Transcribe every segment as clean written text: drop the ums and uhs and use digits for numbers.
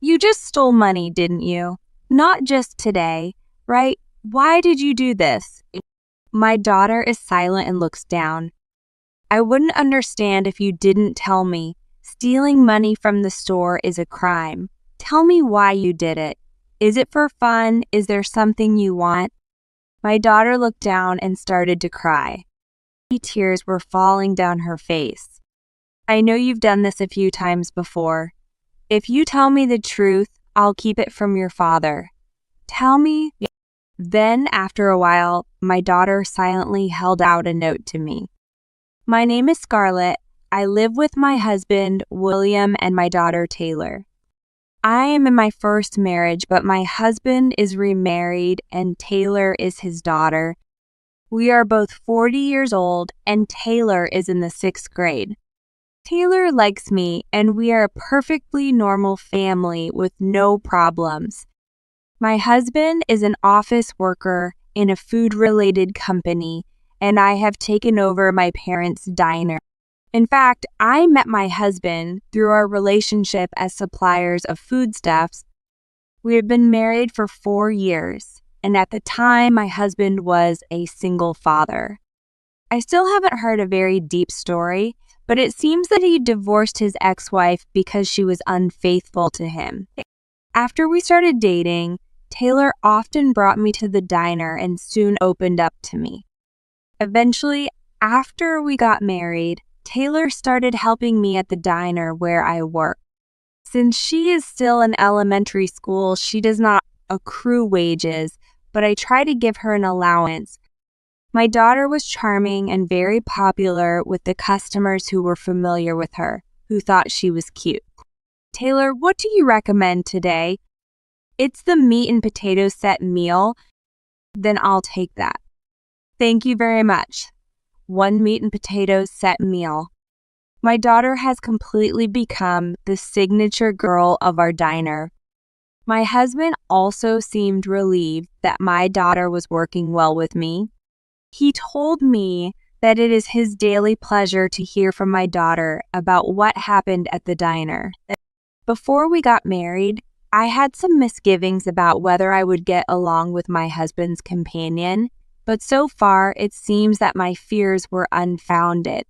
You just stole money, didn't you? Not just today, right? Why did you do this? My daughter is silent and looks down. I wouldn't understand if you didn't tell me. Stealing money from the store is a crime. Tell me why you did it. Is it for fun? Is there something you want? My daughter looked down and started to cry. Tears were falling down her face. I know you've done this a few times before. If you tell me the truth, I'll keep it from your father. Tell me. Then, after a while, my daughter silently held out a note to me. My name is Scarlett. I live with my husband, William, and my daughter, Taylor. I am in my first marriage, but my husband is remarried and Taylor is his daughter. We are both 40 years old and Taylor is in the 6th grade. Taylor likes me and we are a perfectly normal family with no problems. My husband is an office worker in a food-related company and I have taken over my parents' diner. In fact, I met my husband through our relationship as suppliers of foodstuffs. We had been married for 4 years, and at the time, my husband was a single father. I still haven't heard a very deep story, but it seems that he divorced his ex-wife because she was unfaithful to him. After we started dating, Taylor often brought me to the diner and soon opened up to me. Eventually, after we got married, Taylor started helping me at the diner where I work. Since she is still in elementary school, she does not accrue wages, but I try to give her an allowance. My daughter was charming and very popular with the customers who were familiar with her, who thought she was cute. Taylor, what do you recommend today? It's the meat and potato set meal. Then I'll take that. Thank you very much. 1 meat and potatoes set meal. My daughter has completely become the signature girl of our diner. My husband also seemed relieved that my daughter was working well with me. He told me that it is his daily pleasure to hear from my daughter about what happened at the diner. Before we got married, I had some misgivings about whether I would get along with my husband's companion. But so far, it seems that my fears were unfounded.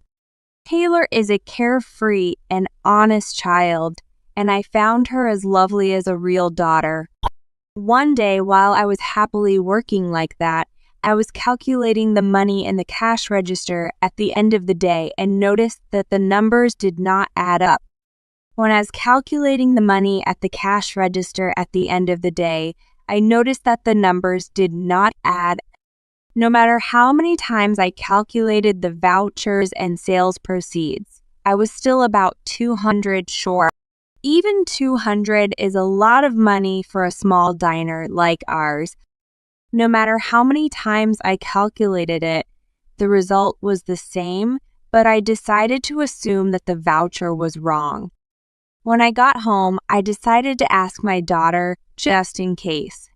Taylor is a carefree and honest child, and I found her as lovely as a real daughter. One day, while I was happily working like that, I was calculating the money in the cash register at the end of the day and noticed that the numbers did not add up. When I was calculating the money at the cash register at the end of the day, I noticed that the numbers did not add up. No matter how many times I calculated the vouchers and sales proceeds, I was still about $200 short. Even $200 is a lot of money for a small diner like ours. No matter how many times I calculated it, the result was the same, but I decided to assume that the voucher was wrong. When I got home, I decided to ask my daughter just in case.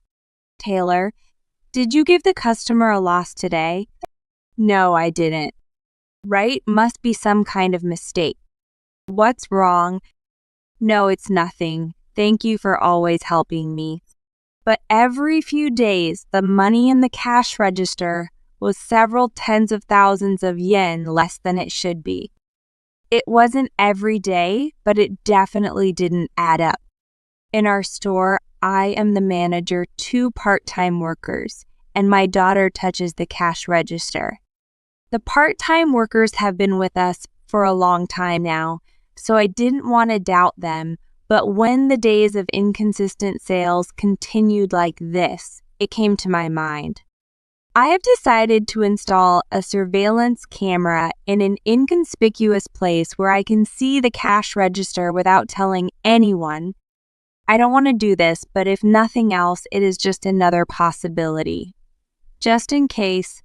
Taylor, did you give the customer a loss today? No, I didn't. Right? Must be some kind of mistake. What's wrong? No, it's nothing. Thank you for always helping me. But every few days, the money in the cash register was several tens of thousands of yen less than it should be. It wasn't every day, but it definitely didn't add up. In our store, I am the manager, 2 part-time workers, and my daughter touches the cash register. The part-time workers have been with us for a long time now, so I didn't want to doubt them, but when the days of inconsistent sales continued like this, it came to my mind. I have decided to install a surveillance camera in an inconspicuous place where I can see the cash register without telling anyone. I don't want to do this, but if nothing else, it is just another possibility. Just in case.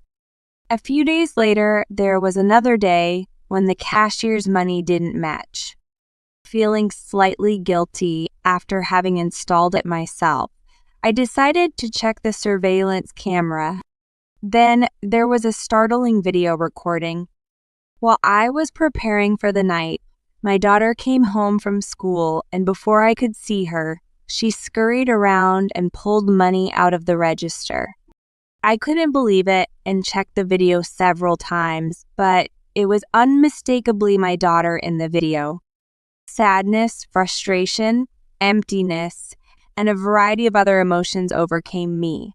A few days later, there was another day when the cashier's money didn't match. Feeling slightly guilty after having installed it myself, I decided to check the surveillance camera. Then there was a startling video recording. While I was preparing for the night, my daughter came home from school, and before I could see her, she scurried around and pulled money out of the register. I couldn't believe it and checked the video several times, but it was unmistakably my daughter in the video. Sadness, frustration, emptiness, and a variety of other emotions overcame me.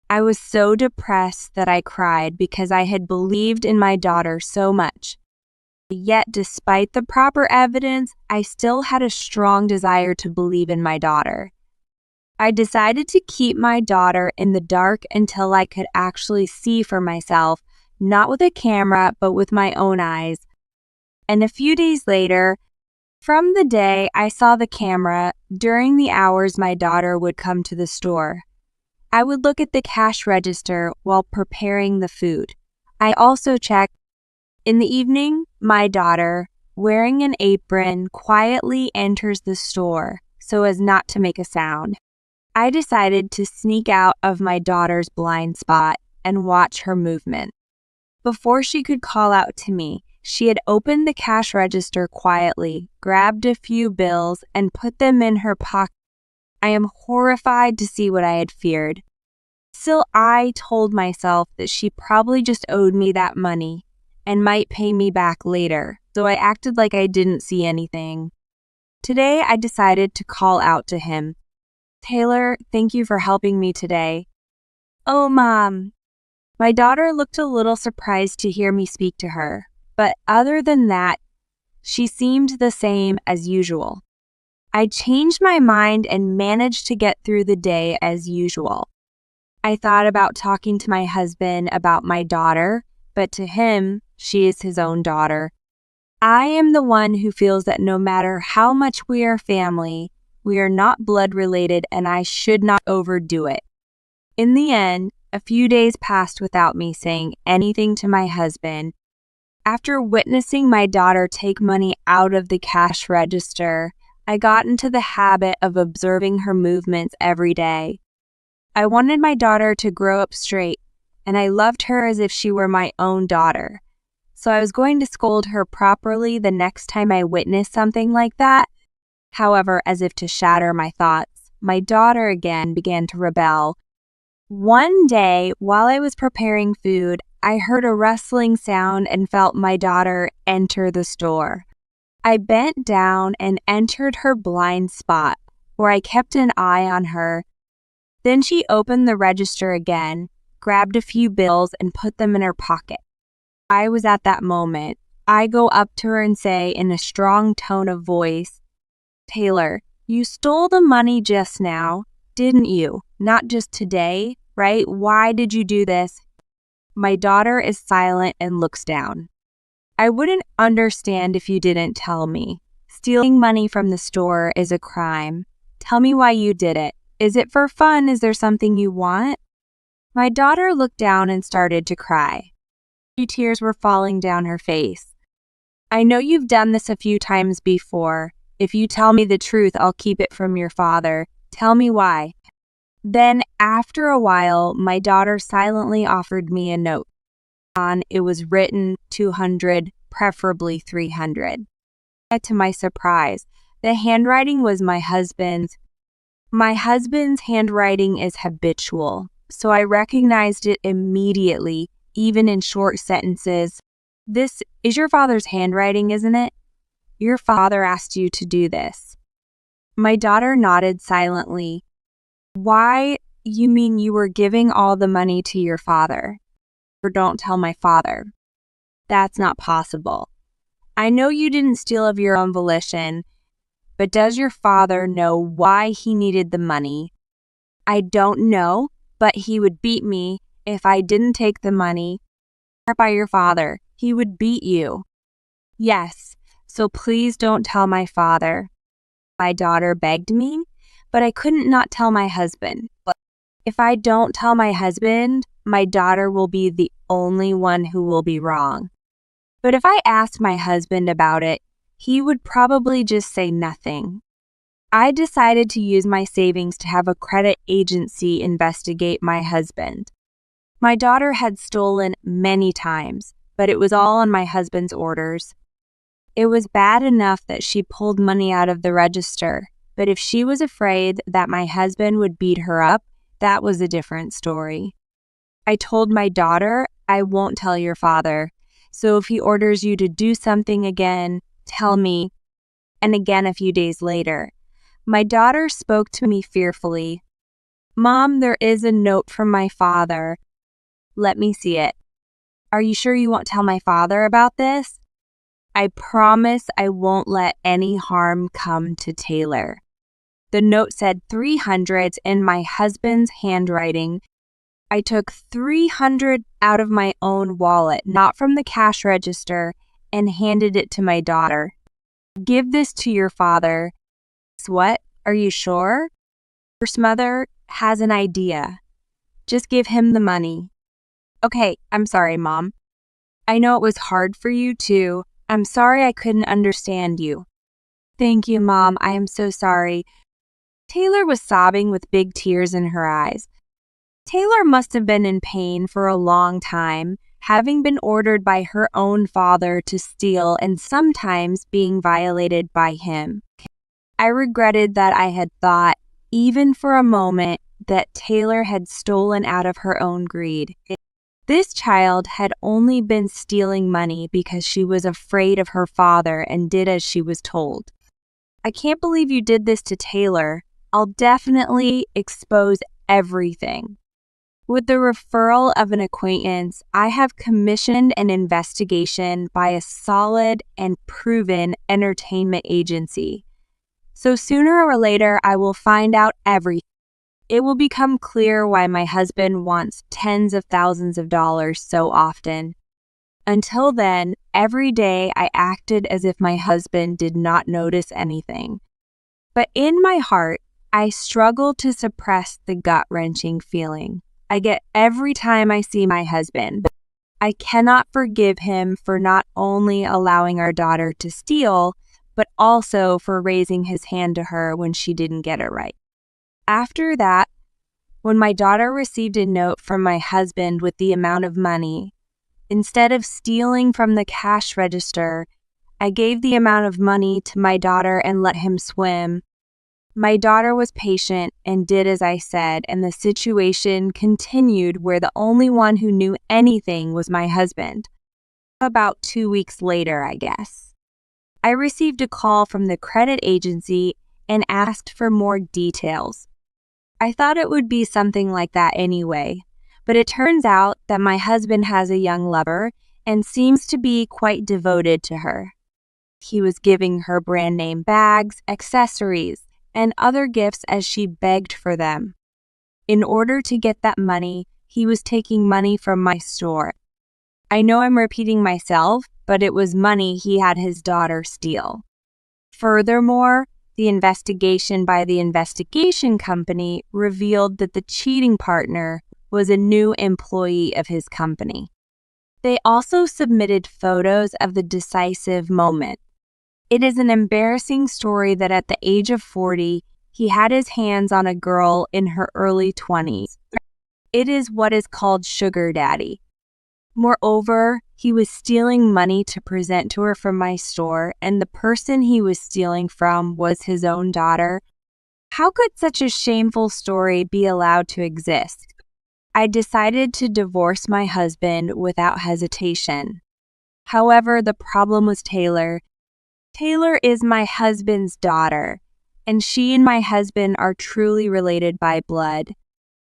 I was so depressed that I cried because I had believed in my daughter so much. Yet, despite the proper evidence, I still had a strong desire to believe in my daughter. I decided to keep my daughter in the dark until I could actually see for myself, not with a camera, but with my own eyes. And a few days later, from the day I saw the camera, during the hours my daughter would come to the store, I would look at the cash register while preparing the food. I also checked. In the evening, my daughter, wearing an apron, quietly enters the store so as not to make a sound. I decided to sneak out of my daughter's blind spot and watch her movement. Before she could call out to me, she had opened the cash register quietly, grabbed a few bills, and put them in her pocket. I am horrified to see what I had feared. Still, I told myself that she probably just owed me that money and might pay me back later, so I acted like I didn't see anything. Today, I decided to call out to him. "Taylor, thank you for helping me today." "Oh, Mom." My daughter looked a little surprised to hear me speak to her, but other than that, she seemed the same as usual. I changed my mind and managed to get through the day as usual. I thought about talking to my husband about my daughter, but to him, she is his own daughter. I am the one who feels that no matter how much we are family, we are not blood related and I should not overdo it. In the end, a few days passed without me saying anything to my husband. After witnessing my daughter take money out of the cash register, I got into the habit of observing her movements every day. I wanted my daughter to grow up straight, and I loved her as if she were my own daughter. So I was going to scold her properly the next time I witnessed something like that. However, as if to shatter my thoughts, my daughter again began to rebel. One day, while I was preparing food, I heard a rustling sound and felt my daughter enter the store. I bent down and entered her blind spot, where I kept an eye on her. Then she opened the register again, grabbed a few bills, and put them in her pocket. I was at that moment. I go up to her and say in a strong tone of voice, "Taylor, you stole the money just now, didn't you? Not just today, right? Why did you do this?" My daughter is silent and looks down. "I wouldn't understand if you didn't tell me. Stealing money from the store is a crime. Tell me why you did it. Is it for fun? Is there something you want?" My daughter looked down and started to cry. Tears were falling down her face. "I know you've done this a few times before. If you tell me the truth, I'll keep it from your father. Tell me why." Then, after a while, my daughter silently offered me a note. On it was written 200, preferably 300. To my surprise, the handwriting was my husband's. My husband's handwriting is habitual, so I recognized it immediately, even in short sentences. "This is your father's handwriting, isn't it? Your father asked you to do this." My daughter nodded silently. "Why, you mean you were giving all the money to your father?" "Or don't tell my father." "That's not possible. I know you didn't steal of your own volition, but does your father know why he needed the money?" "I don't know, but he would beat me if I didn't take the money." "By your father, he would beat you." "Yes, so please don't tell my father." My daughter begged me, but I couldn't not tell my husband. If I don't tell my husband, my daughter will be the only one who will be wrong. But if I asked my husband about it, he would probably just say nothing. I decided to use my savings to have a credit agency investigate my husband. My daughter had stolen many times, but it was all on my husband's orders. It was bad enough that she pulled money out of the register, But if she was afraid that my husband would beat her up, that was a different story. I told my daughter, I won't tell your father. So if he orders you to do something again, tell me. And again a few days later. My daughter spoke to me fearfully. Mom, there is a note from my father. Let me see it. Are you sure you won't tell my father about this? I promise I won't let any harm come to Taylor. The note said 300 in my husband's handwriting. I took 300 out of my own wallet, not from the cash register, and handed it to my daughter. Give this to your father. What? Are you sure? First mother has an idea. Just give him the money. Okay, I'm sorry, Mom. I know it was hard for you too. I'm sorry I couldn't understand you. Thank you, Mom. I am so sorry. Taylor was sobbing with big tears in her eyes. Taylor must have been in pain for a long time, having been ordered by her own father to steal and sometimes being violated by him. I regretted that I had thought, even for a moment, that Taylor had stolen out of her own greed. This child had only been stealing money because she was afraid of her father and did as she was told. I can't believe you did this to Taylor. I'll definitely expose everything. With the referral of an acquaintance, I have commissioned an investigation by a solid and proven entertainment agency. So sooner or later, I will find out everything. It will become clear why my husband wants tens of thousands of dollars so often. Until then, every day I acted as if my husband did not notice anything. But in my heart, I struggle to suppress the gut-wrenching feeling I get every time I see my husband. I cannot forgive him for not only allowing our daughter to steal, but also for raising his hand to her when she didn't get it right. After that, when my daughter received a note from my husband with the amount of money, instead of stealing from the cash register, I gave the amount of money to my daughter and let him swim. My daughter was patient and did as I said, and the situation continued where the only one who knew anything was my husband. About 2 weeks later, I guess. I received a call from the credit agency and asked for more details. I thought it would be something like that anyway, but it turns out that my husband has a young lover and seems to be quite devoted to her. He was giving her brand name bags, accessories, and other gifts as she begged for them. In order to get that money, he was taking money from my store. I know I'm repeating myself, but it was money he had his daughter steal. Furthermore, the investigation by the investigation company revealed that the cheating partner was a new employee of his company. They also submitted photos of the decisive moment. It is an embarrassing story that at the age of 40, he had his hands on a girl in her early 20s. It is what is called sugar daddy. Moreover, he was stealing money to present to her from my store, and the person he was stealing from was his own daughter. How could such a shameful story be allowed to exist? I decided to divorce my husband without hesitation. However, the problem was Taylor. Taylor is my husband's daughter, and she and my husband are truly related by blood.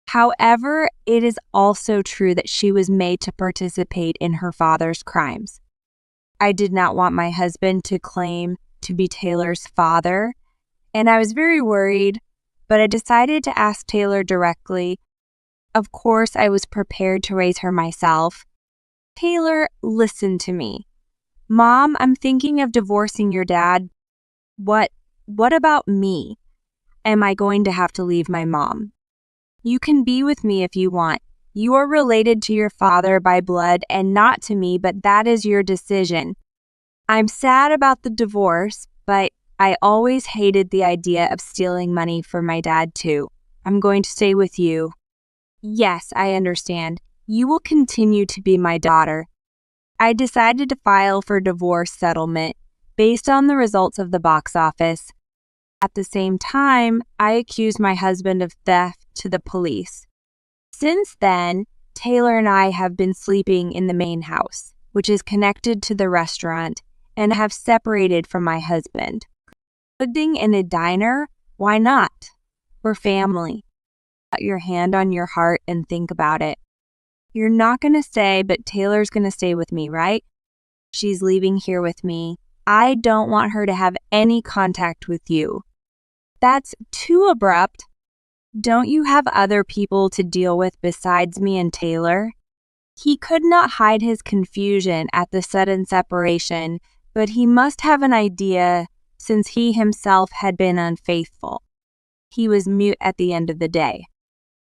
However, it is also true that she was made to participate in her father's crimes. I did not want my husband to claim to be Taylor's father, and I was very worried, but I decided to ask Taylor directly. Of course, I was prepared to raise her myself. Taylor, listen to me. Mom, I'm thinking of divorcing your dad. What about me? Am I going to have to leave my mom? You can be with me if you want. You are related to your father by blood and not to me, but that is your decision. I'm sad about the divorce, but I always hated the idea of stealing money from my dad too. I'm going to stay with you. Yes, I understand. You will continue to be my daughter. I decided to file for divorce settlement based on the results of the box office. At the same time, I accused my husband of theft to the police. Since then, Taylor and I have been sleeping in the main house, which is connected to the restaurant, and have separated from my husband. Living in a diner? Why not? We're family. Put your hand on your heart and think about it. You're not going to say, but Taylor's going to stay with me, right? She's leaving here with me. I don't want her to have any contact with you. That's too abrupt. Don't you have other people to deal with besides me and Taylor? He could not hide his confusion at the sudden separation, but he must have an idea since he himself had been unfaithful. He was mute at the end of the day.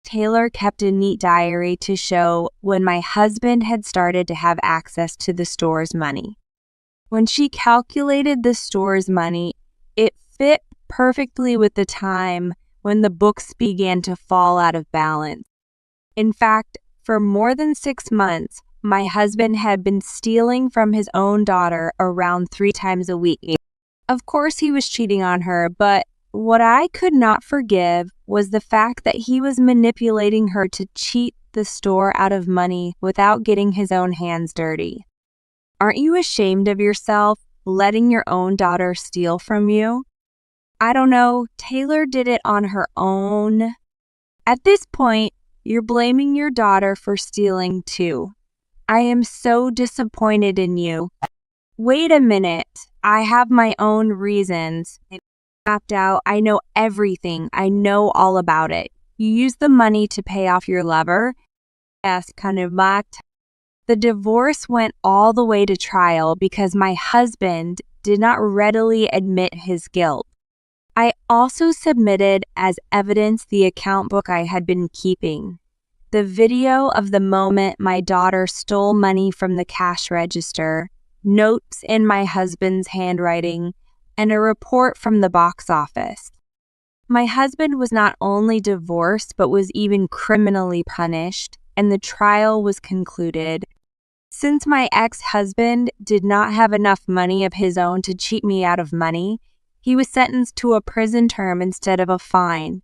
Taylor kept a neat diary to show when my husband had started to have access to the store's money. When she calculated the store's money, it fit perfectly with the time when the books began to fall out of balance. In fact, for more than 6 months, my husband had been stealing from his own daughter around 3 times a week. Of course, he was cheating on her, but what I could not forgive was the fact that he was manipulating her to cheat the store out of money without getting his own hands dirty. Aren't you ashamed of yourself, letting your own daughter steal from you? I don't know, Taylor did it on her own. At this point, you're blaming your daughter for stealing too. I am so disappointed in you. Wait a minute, I have my own reasons. Mapped out, I know everything. I know all about it. You used the money to pay off your lover? Yes, kind of mocked. The divorce went all the way to trial because my husband did not readily admit his guilt. I also submitted as evidence the account book I had been keeping. The video of the moment my daughter stole money from the cash register, notes in my husband's handwriting, and a report from the box office. My husband was not only divorced, but was even criminally punished, and the trial was concluded. Since my ex-husband did not have enough money of his own to cheat me out of money, he was sentenced to a prison term instead of a fine.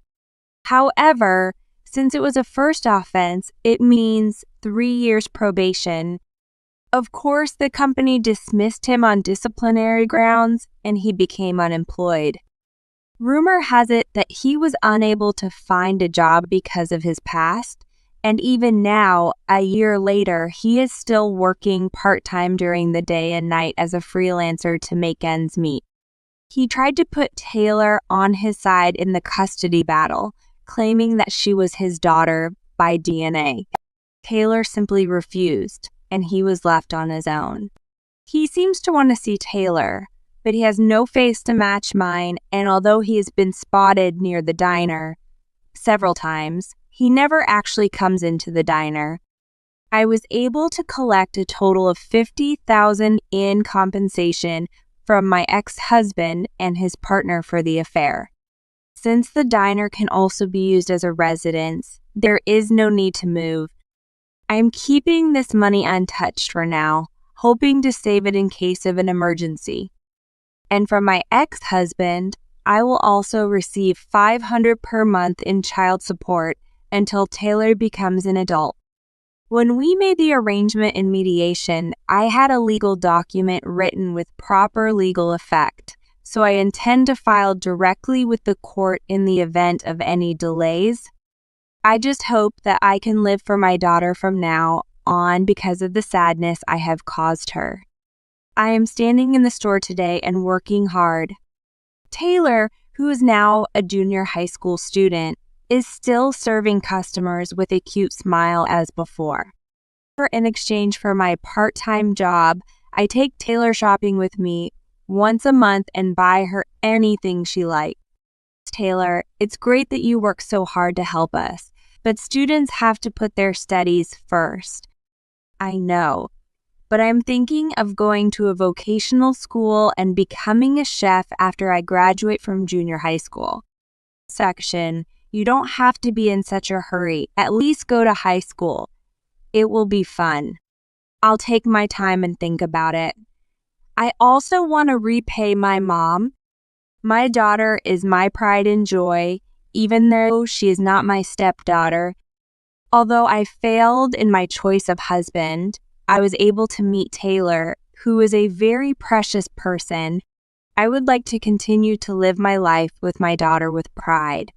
However, since it was a first offense, it means 3 years probation. Of course, the company dismissed him on disciplinary grounds, and he became unemployed. Rumor has it that he was unable to find a job because of his past, and even now, a year later, he is still working part-time during the day and night as a freelancer to make ends meet. He tried to put Taylor on his side in the custody battle, claiming that she was his daughter by DNA. Taylor simply refused, and he was left on his own. He seems to want to see Taylor, but he has no face to match mine, and although he has been spotted near the diner several times, he never actually comes into the diner. I was able to collect a total of $50,000 in compensation from my ex-husband and his partner for the affair. Since the diner can also be used as a residence, there is no need to move. I am keeping this money untouched for now, hoping to save it in case of an emergency. And from my ex-husband, I will also receive $500 per month in child support until Taylor becomes an adult. When we made the arrangement in mediation, I had a legal document written with proper legal effect, so I intend to file directly with the court in the event of any delays. I just hope that I can live for my daughter from now on because of the sadness I have caused her. I am standing in the store today and working hard. Taylor, who is now a junior high school student, is still serving customers with a cute smile as before. In exchange for my part-time job, I take Taylor shopping with me once a month and buy her anything she likes. Taylor, it's great that you work so hard to help us, but students have to put their studies first. I know, but I'm thinking of going to a vocational school and becoming a chef after I graduate from junior high school. Section, you don't have to be in such a hurry. At least go to high school. It will be fun. I'll take my time and think about it. I also want to repay my mom. My daughter is my pride and joy, even though she is not my stepdaughter. Although I failed in my choice of husband, I was able to meet Taylor, who is a very precious person. I would like to continue to live my life with my daughter with pride.